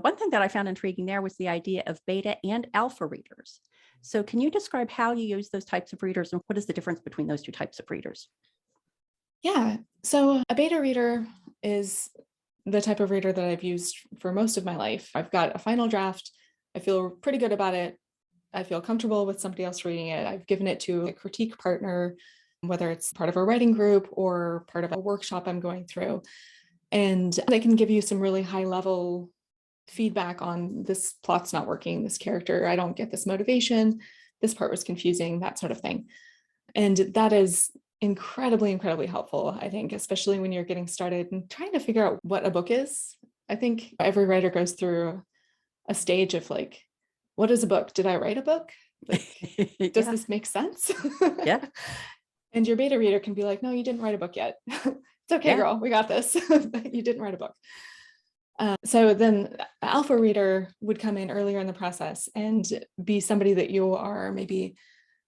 One thing that I found intriguing there was the idea of beta and alpha readers. So can you describe how you use those types of readers and what is the difference between those two types of readers? Yeah. So a beta reader is the type of reader that I've used for most of my life. I've got a final draft. I feel pretty good about it. I feel comfortable with somebody else reading it. I've given it to a critique partner, whether it's part of a writing group or part of a workshop I'm going through. And they can give you some really high level feedback on this plot's not working, this character, I don't get this motivation, this part was confusing, that sort of thing. And that is incredibly, incredibly helpful, I think, especially when you're getting started and trying to figure out what a book is. I think every writer goes through a stage of like, what is a book? Did I write a book? Like, does Yeah. this make sense? Yeah. And your beta reader can be like, no, you didn't write a book yet. It's okay, Yeah. girl, we got this. You didn't write a book. So then alpha reader would come in earlier in the process and be somebody that you are maybe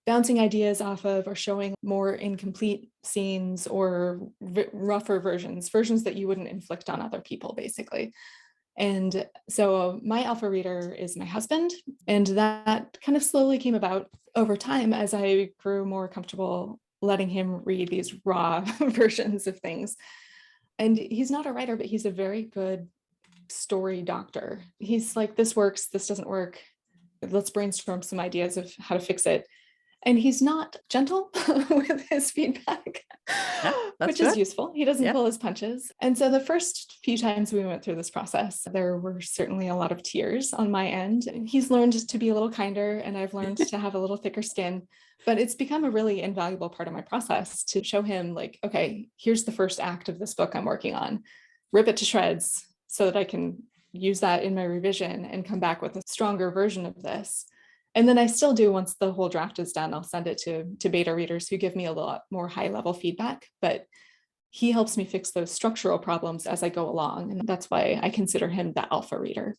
bouncing ideas off of or showing more incomplete scenes or rougher versions that you wouldn't inflict on other people, basically. And so my alpha reader is my husband, and that kind of slowly came about over time as I grew more comfortable letting him read these raw versions of things. And he's not a writer, but he's a very good story doctor. He's like, this works, this doesn't work. Let's brainstorm some ideas of how to fix it. And he's not gentle with his feedback, Yeah. That's which is good. useful. He doesn't Yeah. pull his punches. And so the first few times we went through this process, there were certainly a lot of tears on my end. He's learned to be a little kinder, and I've learned to have a little thicker skin. But it's become a really invaluable part of my process to show him, like, okay, here's the first act of this book I'm working on. Rip it to shreds so that I can use that in my revision and come back with a stronger version of this. And then I still do, once the whole draft is done, I'll send it to beta readers who give me a lot more high level feedback, but he helps me fix those structural problems as I go along. And that's why I consider him the alpha reader.